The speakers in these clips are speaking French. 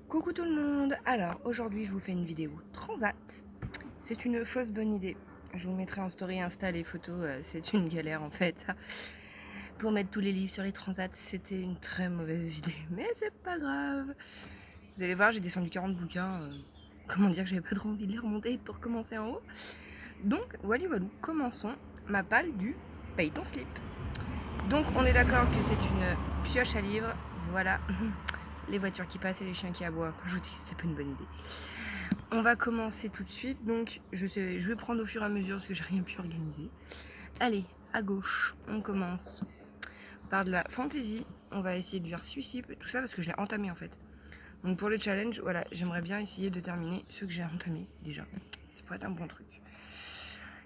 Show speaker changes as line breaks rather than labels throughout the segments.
Coucou tout le monde. Alors aujourd'hui je vous fais une vidéo transat. C'est une fausse bonne idée. Je vous mettrai en story Insta les photos, c'est une galère en fait. Pour mettre tous les livres sur les transats, c'était une très mauvaise idée, mais c'est pas grave. Vous allez voir, j'ai descendu 40 bouquins. Comment dire que j'avais pas trop envie de les remonter et de tout recommencer en haut. Donc voilà, commençons ma palle du paye ton slip. Donc on est d'accord que c'est une pioche à livres, voilà. Les voitures qui passent et les chiens qui aboient. Je vous dis que c'était pas une bonne idée. On va commencer tout de suite. Donc je vais prendre au fur et à mesure parce que j'ai rien pu organiser. Allez, à gauche, on commence par de la fantasy. On va essayer de faire suicide, tout ça parce que je l'ai entamé en fait. Donc pour le challenge, voilà, j'aimerais bien essayer de terminer ceux que j'ai entamés déjà. Ça pourrait être un bon truc.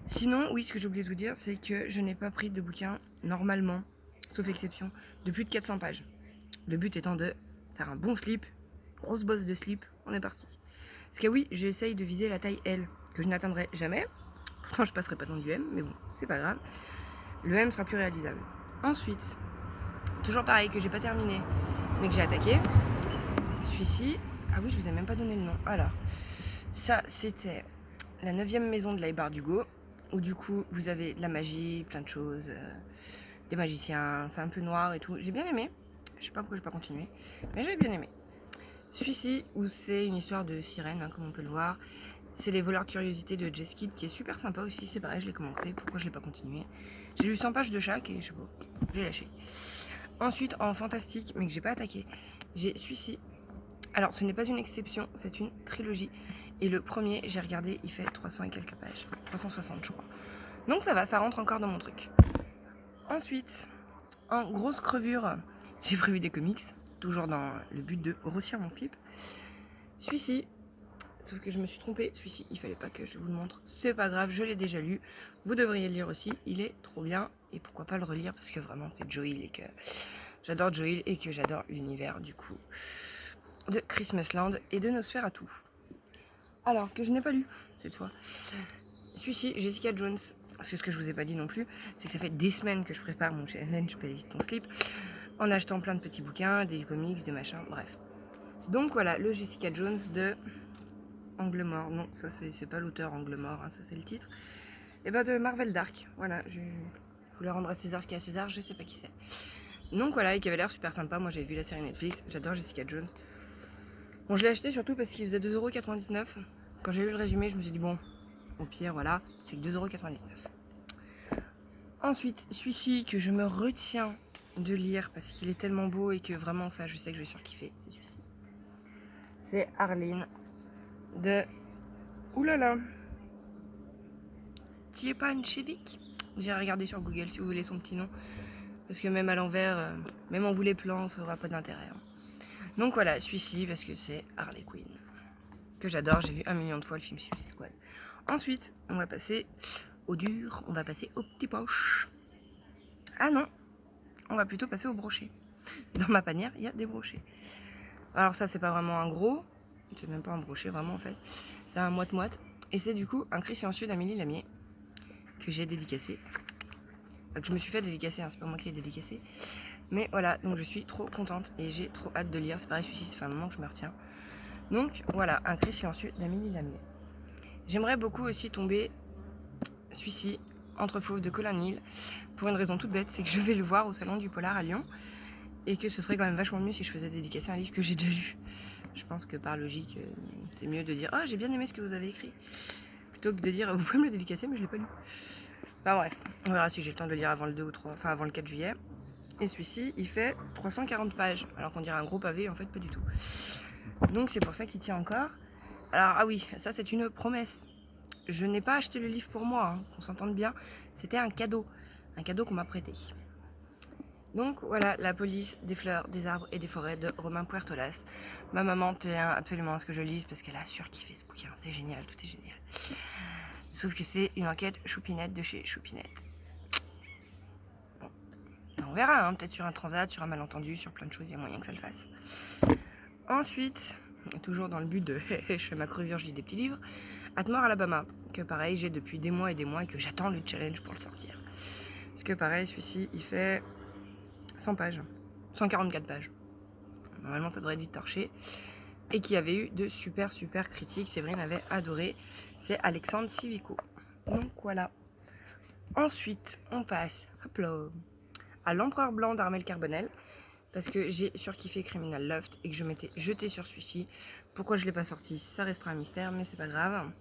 Sinon, oui, ce que j'ai oublié de vous dire, c'est que je n'ai pas pris de bouquin normalement, sauf exception, de plus de 400 pages. Le but étant de faire un bon slip, grosse bosse de slip, on est parti. Parce que oui, j'essaye de viser la taille L, que je n'atteindrai jamais. Pourtant, je passerai pas dans du M, mais bon, c'est pas grave. Le M sera plus réalisable. Ensuite, toujours pareil, que j'ai pas terminé, mais que j'ai attaqué. Celui-ci, ah oui, je vous ai même pas donné le nom. Alors, ça, c'était la 9e maison de l'Aïbar d'Hugo, où du coup, vous avez de la magie, plein de choses, des magiciens, c'est un peu noir et tout. J'ai bien aimé. Je sais pas pourquoi j'ai pas continué, mais j'ai bien aimé. Celui-ci, où c'est une histoire de sirène, comme on peut le voir. C'est Les voleurs de curiosité de Jess Kidd, qui est super sympa aussi. C'est pareil, je l'ai commencé. Pourquoi je l'ai pas continué? J'ai lu 100 pages de chaque et je sais pas, j'ai lâché. Ensuite, en fantastique, mais que j'ai pas attaqué, j'ai celui-ci. Alors, ce n'est pas une exception, c'est une trilogie. Et le premier, j'ai regardé, il fait 300 et quelques pages. 360, je crois. Donc ça va, ça rentre encore dans mon truc. Ensuite, en grosse crevure, j'ai prévu des comics, toujours dans le but de grossir mon slip. Celui-ci, sauf que je me suis trompée, celui-ci, il fallait pas que je vous le montre. C'est pas grave, je l'ai déjà lu. Vous devriez le lire aussi, il est trop bien. Et pourquoi pas le relire, parce que vraiment c'est Joel et que j'adore Joel et que j'adore l'univers du coup de Christmasland et de Nosferatu. Alors, que je n'ai pas lu cette fois. Celui-ci, Jessica Jones. Parce que ce que je vous ai pas dit non plus, c'est que ça fait des semaines que je prépare mon challenge Paye ton slip en achetant plein de petits bouquins, des comics, des machins, bref. Donc voilà, le Jessica Jones de Angle Mort. Non, ça c'est pas l'auteur Angle Mort, hein, ça c'est le titre. Et ben de Marvel Dark. Voilà, je voulais rendre à César ce qui est à César, je sais pas qui c'est. Donc voilà, et qui avait l'air super sympa. Moi j'avais vu la série Netflix, j'adore Jessica Jones. Bon, je l'ai acheté surtout parce qu'il faisait 2,99€. Quand j'ai lu le résumé, je me suis dit bon, au pire, voilà, c'est que 2,99€. Ensuite, celui-ci que je me retiens de lire parce qu'il est tellement beau et que vraiment ça, je sais que je vais surkiffer, c'est celui-ci. C'est Arline de... Oulala, Stjepančević. Vous irez regarder sur Google si vous voulez son petit nom. Parce que même à l'envers, même en vous les plans, ça aura pas d'intérêt. Donc voilà, celui-ci parce que c'est Harley Quinn. Que j'adore, j'ai vu 1 million de fois le film Suicide Squad. Ensuite, on va passer au dur, on va passer aux petits poches. Ah non, on va plutôt passer au brochet. Dans ma panière, il y a des brochets. Alors ça, c'est pas vraiment un gros, c'est même pas un brochet vraiment en fait. C'est un moite-moite. Et c'est du coup un cri silencieux d'Amélie Lamier que j'ai dédicacé. Que je me suis fait dédicacer, hein, c'est pas moi qui l'ai dédicacé. Mais voilà, donc je suis trop contente et j'ai trop hâte de lire. C'est pareil, celui-ci, ça fait un moment que je me retiens. Donc voilà, un cri silencieux d'Amélie Lamier. J'aimerais beaucoup aussi tomber celui-ci, Entre fauves de Colin Neal, pour une raison toute bête, c'est que je vais le voir au salon du Polar à Lyon et que ce serait quand même vachement mieux si je faisais dédicacer un livre que j'ai déjà lu. Je pense que par logique, c'est mieux de dire « Oh, j'ai bien aimé ce que vous avez écrit », plutôt que de dire « Vous pouvez me le dédicacer, mais je l'ai pas lu ». Enfin bref, on verra si j'ai le temps de le lire avant le 2 ou 3, enfin avant le 4 juillet. Et celui-ci, il fait 340 pages, alors qu'on dirait un gros pavé, en fait pas du tout. Donc c'est pour ça qu'il tient encore. Alors ah oui, ça c'est une promesse. Je n'ai pas acheté le livre pour moi, hein, qu'on s'entende bien. C'était un cadeau qu'on m'a prêté. Donc voilà, La police des fleurs, des arbres et des forêts de Romain Puertolas. Ma maman tient absolument à ce que je lise parce qu'elle a surkiffé ce bouquin. C'est génial, tout est génial. Sauf que c'est une enquête choupinette de chez Choupinette. Bon, on verra, hein, peut-être sur un transat, sur un malentendu, sur plein de choses, il y a moyen que ça le fasse. Ensuite, toujours dans le but de je fais ma crevure, je lis des petits livres, Atmore Alabama, que pareil j'ai depuis des mois et que j'attends le challenge pour le sortir. Parce que pareil, celui-ci il fait 100 pages, 144 pages. Normalement ça devrait être vite torché. et qui avait eu de super critiques. Séverine avait adoré. C'est Alexandre Civico. Donc voilà. Ensuite, on passe hop là, à l'Empereur Blanc d'Armel Carbonel. Parce que j'ai surkiffé Criminal Loft et que je m'étais jetée sur celui-ci. Pourquoi je ne l'ai pas sorti, ça restera un mystère, mais c'est pas grave.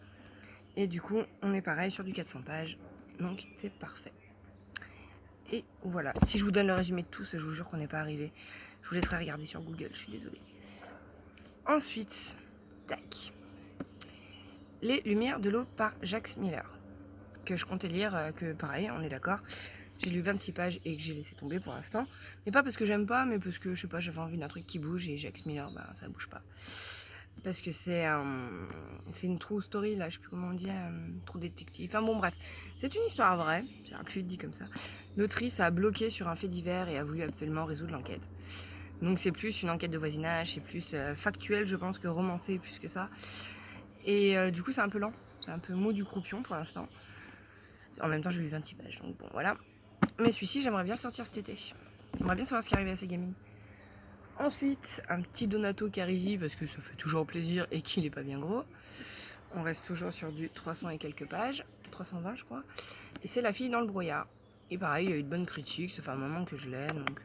Et du coup, on est pareil sur du 400 pages. Donc c'est parfait. Et voilà. Si je vous donne le résumé de tout, je vous jure qu'on n'est pas arrivé. Je vous laisserai regarder sur Google, je suis désolée. Ensuite, tac. Les Lumières de l'eau par Jacques Miller. Que je comptais lire, que pareil, on est d'accord. J'ai lu 26 pages et que j'ai laissé tomber pour l'instant. Mais pas parce que j'aime pas, mais parce que, je sais pas, j'avais envie d'un truc qui bouge et Jacques Miller, bah ça bouge pas. Parce que c'est une true story, là, je sais plus comment on dit, true détective. Enfin bon, bref, c'est une histoire vraie, j'ai plus dit comme ça. L'autrice a bloqué sur un fait divers et a voulu absolument résoudre l'enquête. Donc c'est plus une enquête de voisinage, c'est plus factuel, je pense, que romancé, plus que ça. Et du coup, c'est un peu lent, c'est un peu mou du croupion pour l'instant. En même temps, j'ai lu 26 pages, donc bon, voilà. Mais celui-ci, j'aimerais bien le sortir cet été. J'aimerais bien savoir ce qui arrive à ces gamines. Ensuite, un petit Donato Carisi, parce que ça fait toujours plaisir et qu'il est pas bien gros. On reste toujours sur du 300 et quelques pages, 320 je crois. Et c'est La fille dans le brouillard. Et pareil, il y a eu de bonnes critiques, ça fait un moment que je l'ai, donc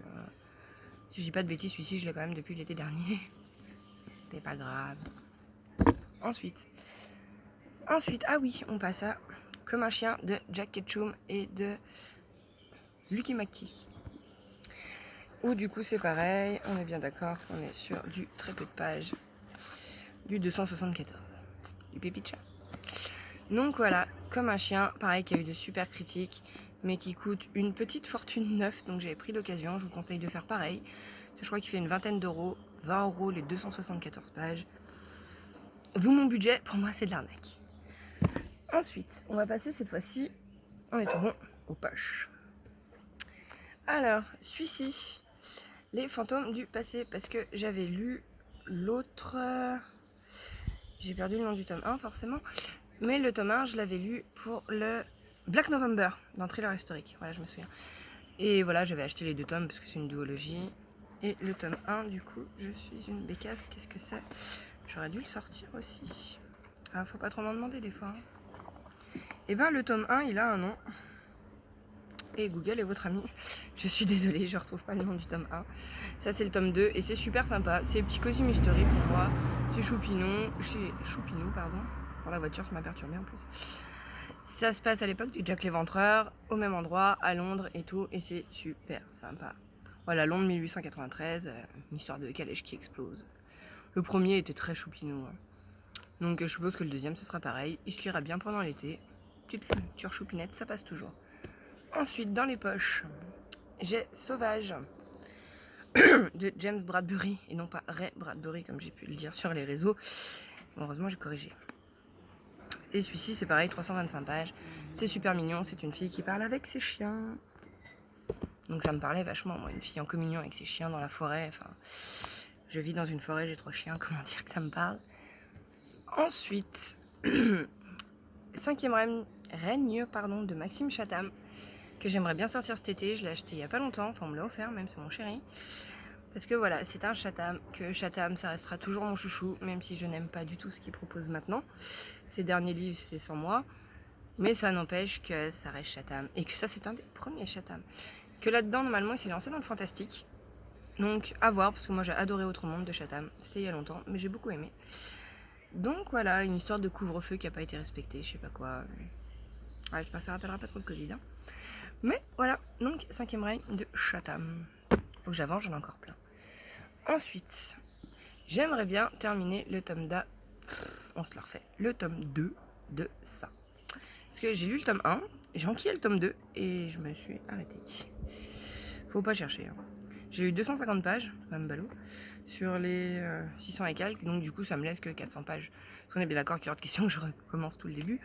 si je dis pas de bêtises, celui-ci je l'ai quand même depuis l'été dernier. C'est pas grave. Ensuite, ah oui, on passe à Comme un chien de Jack Ketchum et de Lucky McKee. Ou du coup c'est pareil, on est bien d'accord, on est sur du très peu de pages, du 274, du pépicha. Donc voilà, Comme un chien, pareil, qui a eu de super critiques, mais qui coûte une petite fortune neuve, donc j'avais pris l'occasion, je vous conseille de faire pareil. Je crois qu'il fait une vingtaine d'euros, 20 € les 274 pages. Vu mon budget, pour moi c'est de l'arnaque. Ensuite, on va passer cette fois-ci, on est tout bon, aux poches. Alors, celui-ci, Les fantômes du passé, parce que j'avais lu l'autre... J'ai perdu le nom du tome 1 forcément, mais le tome 1 je l'avais lu pour le Black November dans Thriller historique, voilà je me souviens. Et voilà, j'avais acheté les 2 tomes parce que c'est une duologie. Et le tome 1 du coup, je suis une bécasse, qu'est-ce que c'est? J'aurais dû le sortir aussi. Ah, faut pas trop m'en demander des fois. Et ben le tome 1 il a un nom. Et Google est votre ami. Je suis désolée, je retrouve pas le nom du tome 1. Ça c'est le tome 2 et c'est super sympa. C'est petit cosy mystery pour moi. C'est Choupinou, pardon. Pour la voiture qui m'a perturbée en plus. Ça se passe à l'époque du Jack l'Éventreur, au même endroit, à Londres et tout. Et c'est super sympa. Voilà, Londres 1893, une histoire de calèche qui explose. Le premier était très Choupinou. Donc je suppose que le deuxième ce sera pareil. Il se lira bien pendant l'été. Petite lecture choupinette, ça passe toujours. Ensuite, dans les poches, j'ai Sauvage de James Bradbury, et non pas Ray Bradbury, comme j'ai pu le dire sur les réseaux. Heureusement, j'ai corrigé. Et celui-ci, c'est pareil, 325 pages. C'est super mignon, c'est une fille qui parle avec ses chiens. Donc ça me parlait vachement, moi, une fille en communion avec ses chiens dans la forêt. Enfin, je vis dans une forêt, j'ai 3 chiens, comment dire que ça me parle. Ensuite, 5e règne de Maxime Chatham, que j'aimerais bien sortir cet été. Je l'ai acheté il y a pas longtemps, enfin on me l'a offert même, c'est mon chéri. Parce que voilà, c'est un Chatham, que Chatham ça restera toujours mon chouchou, même si je n'aime pas du tout ce qu'il propose maintenant. Ses derniers livres c'est sans moi, mais ça n'empêche que ça reste Chatham, et que ça c'est un des premiers Chatham. Que là-dedans normalement il s'est lancé dans le fantastique, donc à voir, parce que moi j'ai adoré Autre Monde de Chatham, c'était il y a longtemps, mais j'ai beaucoup aimé. Donc voilà, une histoire de couvre-feu qui n'a pas été respectée, je sais pas quoi. Ouais, j'espère que ça rappellera pas trop de Covid, hein. Mais voilà, donc 5e règne de Chatham. Faut que j'avance, j'en ai encore plein. Ensuite, j'aimerais bien terminer le tome on se la refait. Le tome 2 de ça. Parce que j'ai lu le tome 1, j'ai enquillé le tome 2 et je me suis arrêtée. Faut pas chercher. Hein. J'ai eu 250 pages, quand même ballot, sur les 600 et quelques, donc du coup ça me laisse que 400 pages. Parce qu'on est bien d'accord qu'il y aura de questions que je recommence tout le début.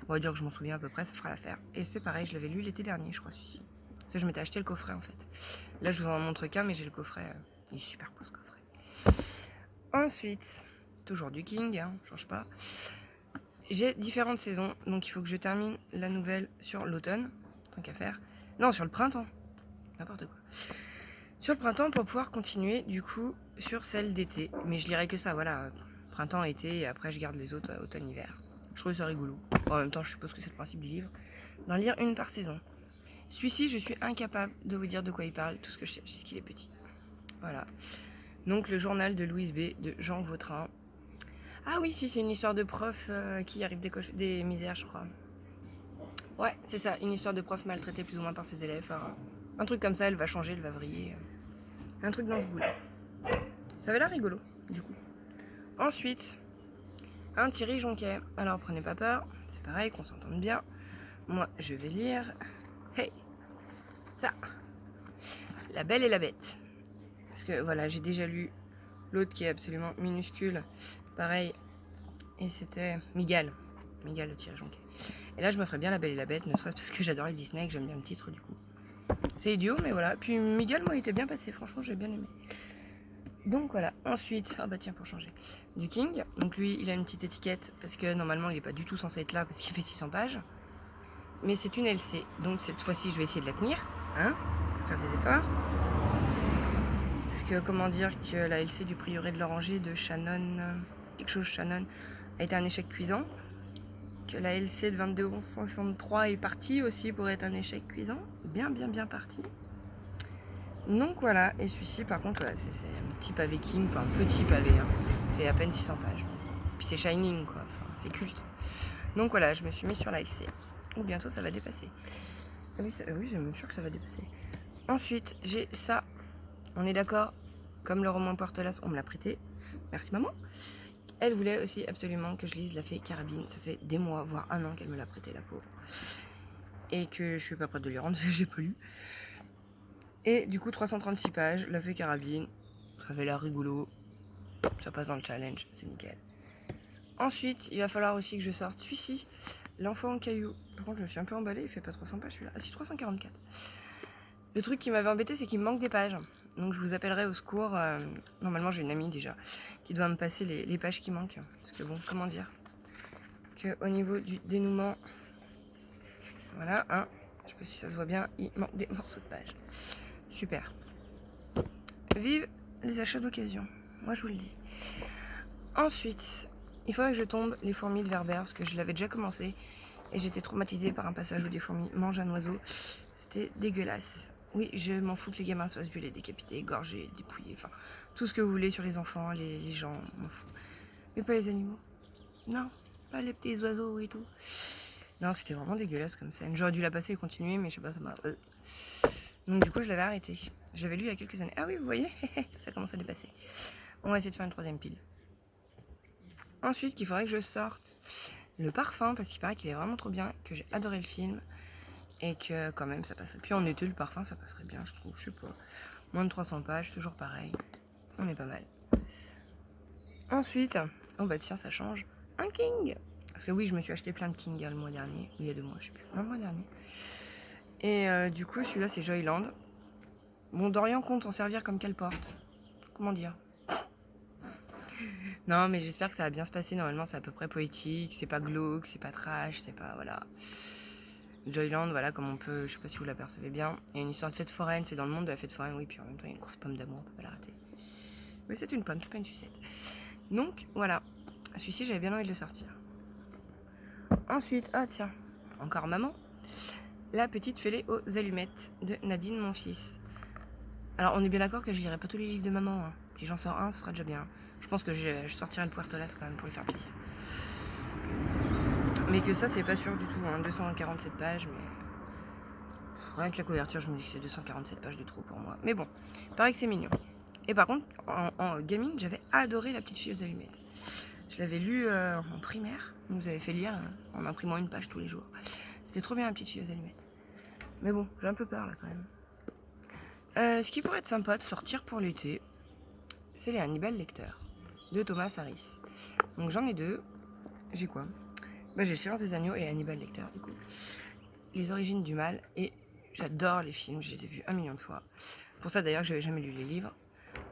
On va dire que je m'en souviens à peu près, ça fera l'affaire. Et c'est pareil, je l'avais lu l'été dernier, je crois, celui-ci. Parce que je m'étais acheté le coffret en fait. Là je vous en montre qu'un, mais j'ai le coffret. Il est super beau ce coffret. Ensuite, toujours du King, hein, change pas. J'ai différentes saisons, donc il faut que je termine la nouvelle sur l'automne, tant qu'à faire. Non, sur le printemps. N'importe quoi. Sur le printemps pour pouvoir continuer du coup sur celle d'été, mais je lirai que ça, voilà, printemps, été, et après je garde les autres automne, hiver. Je trouve ça rigolo. Bon, en même temps, je suppose que c'est le principe du livre, d'en lire une par saison. Celui-ci, je suis incapable de vous dire de quoi il parle, tout ce que je sais qu'il est petit. Voilà. Donc le journal de Louise B de Jean Vautrin. Ah oui, si, c'est une histoire de prof qui arrive des misères, je crois. Ouais, c'est ça, une histoire de prof maltraitée plus ou moins par ses élèves. Enfin, un truc comme ça, elle va changer, elle va vriller. Un truc dans ce bout là. Ça avait l'air rigolo, du coup. Ensuite, un Thierry Jonquet. Alors prenez pas peur, c'est pareil, qu'on s'entende bien. Moi, je vais lire. Hey, ça. La Belle et la Bête. Parce que voilà, j'ai déjà lu l'autre qui est absolument minuscule. Pareil. Et c'était Miguel. Miguel de Thierry Jonquet. Et là, je me ferais bien La Belle et la Bête, ne serait-ce parce que j'adore les Disney et que j'aime bien le titre du coup. C'est idiot, mais voilà. Puis Miguel, moi, il était bien passé. Franchement, j'ai bien aimé. Donc voilà. Ensuite, ah bah tiens, pour changer. Du King. Donc lui, il a une petite étiquette parce que normalement, il n'est pas du tout censé être là parce qu'il fait 600 pages. Mais c'est une LC. Donc cette fois-ci, je vais essayer de la tenir. Hein, faire des efforts. Parce que comment dire que la LC du prieuré de l'Oranger de Shannon, quelque chose Shannon, a été un échec cuisant. Que la LC de 22 11 63 est partie aussi pour être un échec cuisant. Bien parti. Donc voilà, et celui-ci par contre, voilà, c'est un petit pavé King, enfin un petit pavé, hein. Fait à peine 600 pages. Puis c'est Shining quoi, enfin, c'est culte. Donc voilà, je me suis mis sur la LC. Ou bientôt ça va dépasser. Ah oui, oui, j'ai même sûr que ça va dépasser. Ensuite, j'ai ça. On est d'accord, comme le roman Portelas, on me l'a prêté. Merci maman. Elle voulait aussi absolument que je lise La Fée Carabine. Ça fait des mois, voire un an qu'elle me l'a prêté, la pauvre. Et que je suis pas prête de lui rendre parce que j'ai pas lu. Et du coup, 336 pages, La Fée Carabine. Ça avait l'air rigolo. Ça passe dans le challenge, c'est nickel. Ensuite, il va falloir aussi que je sorte celui-ci, L'Enfant en caillou. Par contre, je me suis un peu emballée, il fait pas 300 pages celui-là. Ah si, 344. Le truc qui m'avait embêté, c'est qu'il me manque des pages. Donc je vous appellerai au secours. Normalement, j'ai une amie déjà qui doit me passer les pages qui manquent. Parce que bon, comment dire que au niveau du dénouement, voilà, hein, je sais pas si ça se voit bien, il manque des morceaux de pages. Super. Vive les achats d'occasion. Moi, je vous le dis. Ensuite, il faudrait que je tombe Les Fourmis de Werber, parce que je l'avais déjà commencé. Et j'étais traumatisée par un passage où des fourmis mangent un oiseau. C'était dégueulasse. Oui, je m'en fous que les gamins soient violés, décapités, égorgés, dépouillés, enfin, tout ce que vous voulez sur les enfants, les gens, m'en fous. Mais pas les animaux. Non, pas les petits oiseaux et tout. Non, c'était vraiment dégueulasse comme scène. J'aurais dû la passer et continuer, mais je sais pas, ça m'a... Donc du coup, je l'avais arrêté. J'avais lu il y a quelques années. Ah oui, vous voyez, ça commence à dépasser. On va essayer de faire une troisième pile. Ensuite, qu'il faudrait que je sorte Le Parfum, parce qu'il paraît qu'il est vraiment trop bien, que j'ai adoré le film. Et que quand même ça passerait. Puis en été, le parfum ça passerait bien, je trouve. Je sais pas. Moins de 300 pages, toujours pareil. On est pas mal. Ensuite, oh bah tiens, ça change. Un King. Parce que oui, je me suis acheté plein de King le mois dernier. Ou il y a 2 mois, je sais plus. Non, le mois dernier. Et du coup, celui-là, c'est Joyland. Bon, Dorian compte en servir comme qu'elle porte. Comment dire? Non, mais j'espère que ça va bien se passer. Normalement, c'est à peu près poétique. C'est pas glauque, c'est pas trash, c'est pas. Voilà. Joyland, voilà, comme on peut, je sais pas si vous l'apercevez bien, il y a une histoire de fête foraine, c'est dans le monde de la fête foraine, oui, puis en même temps il y a une course pomme d'amour, on peut pas la rater. Oui, c'est une pomme, c'est pas une sucette. Donc voilà, celui-ci j'avais bien envie de le sortir. Ensuite, ah tiens, encore maman, La petite fêlée aux allumettes de Nadine mon fils. Alors on est bien d'accord que je lirai pas tous les livres de maman, hein. Si j'en sors un, ce sera déjà bien. Je pense que je sortirai le Puertolas quand même pour lui faire plaisir. Mais que ça, c'est pas sûr du tout, hein. 247 pages, mais rien que la couverture, je me dis que c'est 247 pages de trop pour moi. Mais bon, pareil que c'est mignon. Et par contre, en gamine, j'avais adoré La petite fille aux allumettes. Je l'avais lu en primaire. On nous avait fait lire en imprimant une page tous les jours. C'était trop bien, La petite fille aux allumettes. Mais bon, j'ai un peu peur là quand même. Ce qui pourrait être sympa de sortir pour l'été, c'est les Hannibal Lecter de Thomas Harris. Donc j'en ai 2. J'ai quoi? Bah, j'ai Silence des agneaux et Hannibal Lecter du coup. Les origines du mal, et j'adore les films, je les ai vus 1 million de fois. Pour ça d'ailleurs que j'avais jamais lu les livres.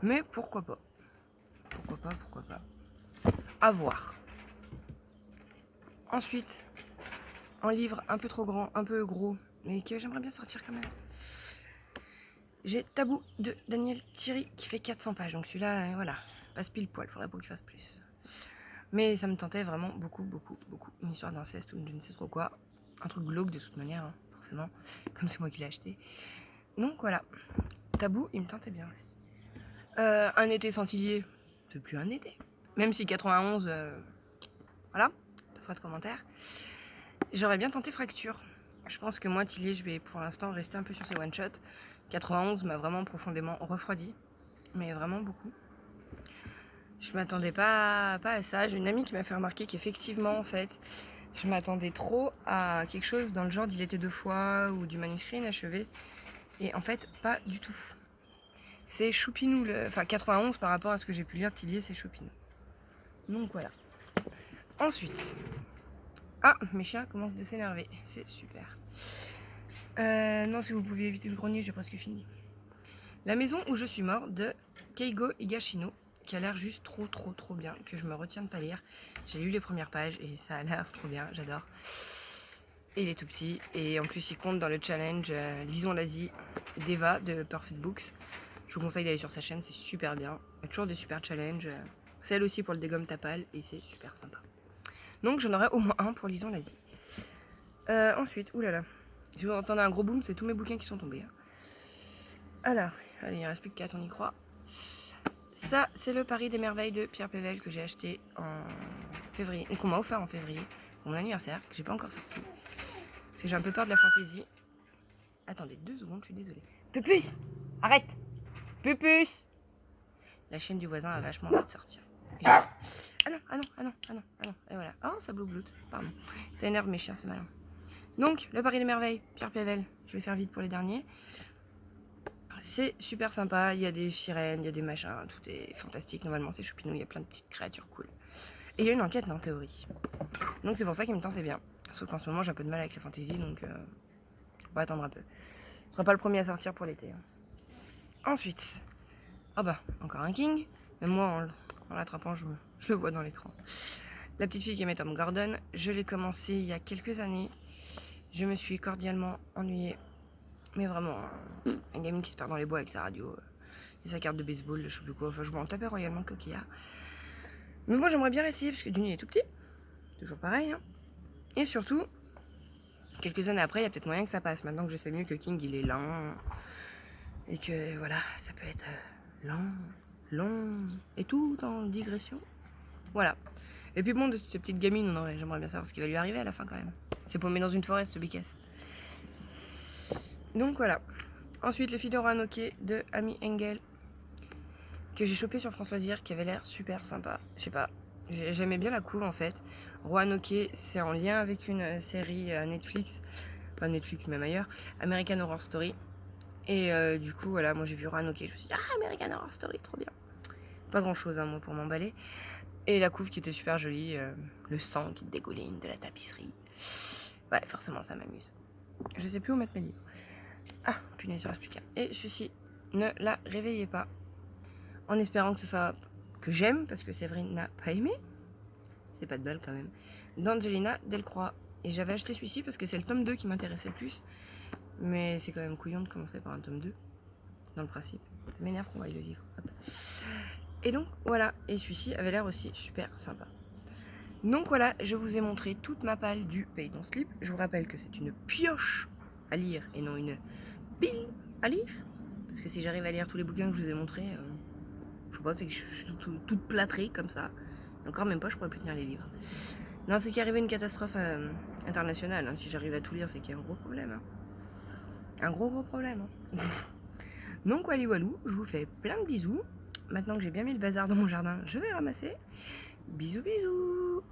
Mais pourquoi pas? Pourquoi pas? À voir. Ensuite, un livre un peu trop grand, un peu gros, mais que j'aimerais bien sortir quand même. J'ai Tabou de Daniel Thierry qui fait 400 pages. Donc celui-là, voilà, passe pile poil. Faudrait pas qu'il fasse plus. Mais ça me tentait vraiment beaucoup. Une histoire d'inceste ou je ne sais trop quoi. Un truc glauque de toute manière, hein, forcément. Comme c'est moi qui l'ai acheté. Donc voilà. Tabou, il me tentait bien aussi. Un été sans Tillier, c'est plus un été. Même si 91, voilà, passera de commentaires. J'aurais bien tenté Fracture. Je pense que moi, Tillier, je vais pour l'instant rester un peu sur ces one-shots. 91 m'a vraiment profondément refroidi. Mais vraiment beaucoup. Je m'attendais pas à ça. J'ai une amie qui m'a fait remarquer qu'effectivement, en fait, je m'attendais trop à quelque chose dans le genre d'Il était deux fois ou du manuscrit inachevé. Et en fait, pas du tout. C'est choupinou, enfin 91 par rapport à ce que j'ai pu lire de Tillier, c'est choupinou. Donc voilà. Ensuite, mes chiens commencent de s'énerver, c'est super. Non, si vous pouviez éviter le grenier, j'ai presque fini. La maison où je suis mort de Keigo Higashino, qui a l'air juste trop bien, que je me retiens de pas lire. J'ai lu les premières pages et ça a l'air trop bien, j'adore. Et il est tout petit, et en plus il compte dans le challenge Lisons l'Asie d'Eva de Perfect Books. Je vous conseille d'aller sur sa chaîne, c'est super bien. Il y a toujours des super challenges. Celle aussi pour le dégomme tapal et c'est super sympa. Donc j'en aurai au moins un pour Lisons l'Asie. Ensuite, oulala. Si vous entendez un gros boom, c'est tous mes bouquins qui sont tombés. Alors, allez, il ne reste plus que 4, on y croit. Ça, c'est le Paris des merveilles de Pierre Pével que j'ai acheté en février, et qu'on m'a offert en février pour mon anniversaire, que j'ai pas encore sorti. Parce que j'ai un peu peur de la fantaisie. Attendez 2 secondes, je suis désolée. Pupus, arrête. Pupus. La chaîne du voisin a vachement envie de sortir. Ah non. Et voilà. Oh, ça bloute. Pardon. Ça énerve mes chiens, c'est malin. Donc, le Paris des merveilles, Pierre Pével. Je vais faire vite pour les derniers. C'est super sympa. Il y a des sirènes, il y a des machins. Tout est fantastique. Normalement, c'est choupinou. Il y a plein de petites créatures cool. Et il y a une enquête en théorie. Donc, c'est pour ça qu'il me tentait bien. Sauf qu'en ce moment, j'ai un peu de mal avec la fantaisie. Donc, on va attendre un peu. Ce sera pas le premier à sortir pour l'été. Ensuite, encore un King. Même moi, en l'attrapant, je le vois dans l'écran. La petite fille qui aimait Tom Gordon, je l'ai commencé il y a quelques années. Je me suis cordialement ennuyée. Mais vraiment, un gamine qui se perd dans les bois avec sa radio et sa carte de baseball, je sais plus quoi. Enfin, je m'en tapais royalement de coquillard. Mais moi, j'aimerais bien essayer parce que Duny est tout petit. Toujours pareil. Hein. Et surtout, quelques années après, il y a peut-être moyen que ça passe. Maintenant que je sais mieux que King, il est lent. Et que voilà, ça peut être long et tout en digression. Voilà. Et puis bon, de cette petite gamine, j'aimerais bien savoir ce qui va lui arriver à la fin quand même. C'est paumé dans une forêt, ce bicasse. Donc voilà. Ensuite, Les filles de Roanoke de Amy Engel, que j'ai chopé sur France Loisirs, qui avait l'air super sympa. Je sais pas, j'aimais bien la couve en fait. Roanoke, c'est en lien avec une série Netflix, pas Netflix même ailleurs, American Horror Story. Et du coup, voilà, moi j'ai vu Roanoke, je me suis dit, American Horror Story, trop bien. Pas grand chose, hein, moi, pour m'emballer. Et la couve qui était super jolie, le sang qui dégouline de la tapisserie. Ouais, forcément, ça m'amuse. Je sais plus où mettre mes livres. Punaise, il reste plus qu'un. Et celui-ci, ne la réveillez pas. En espérant que ça que j'aime, parce que Séverine n'a pas aimé. C'est pas de balle quand même. D'Angelina Delcroix. Et j'avais acheté celui-ci parce que c'est le tome 2 qui m'intéressait le plus. Mais c'est quand même couillon de commencer par un tome 2. Dans le principe. Ça m'énerve qu'on vaille le livre. Hop. Et donc voilà, et celui-ci avait l'air aussi super sympa. Donc voilà, je vous ai montré toute ma palle du Pays Don't Slip. Je vous rappelle que c'est une pioche à lire et non une pile à lire. Parce que si j'arrive à lire tous les bouquins que je vous ai montrés, je pense que je suis toute plâtrée comme ça. Encore même pas, je pourrais plus tenir les livres. Non, c'est qu'il arrivait une catastrophe internationale. Hein. Si j'arrive à tout lire, c'est qu'il y a un gros problème. Hein. Un gros problème. Hein. Donc walou, je vous fais plein de bisous. Maintenant que j'ai bien mis le bazar dans mon jardin, je vais ramasser. Bisous.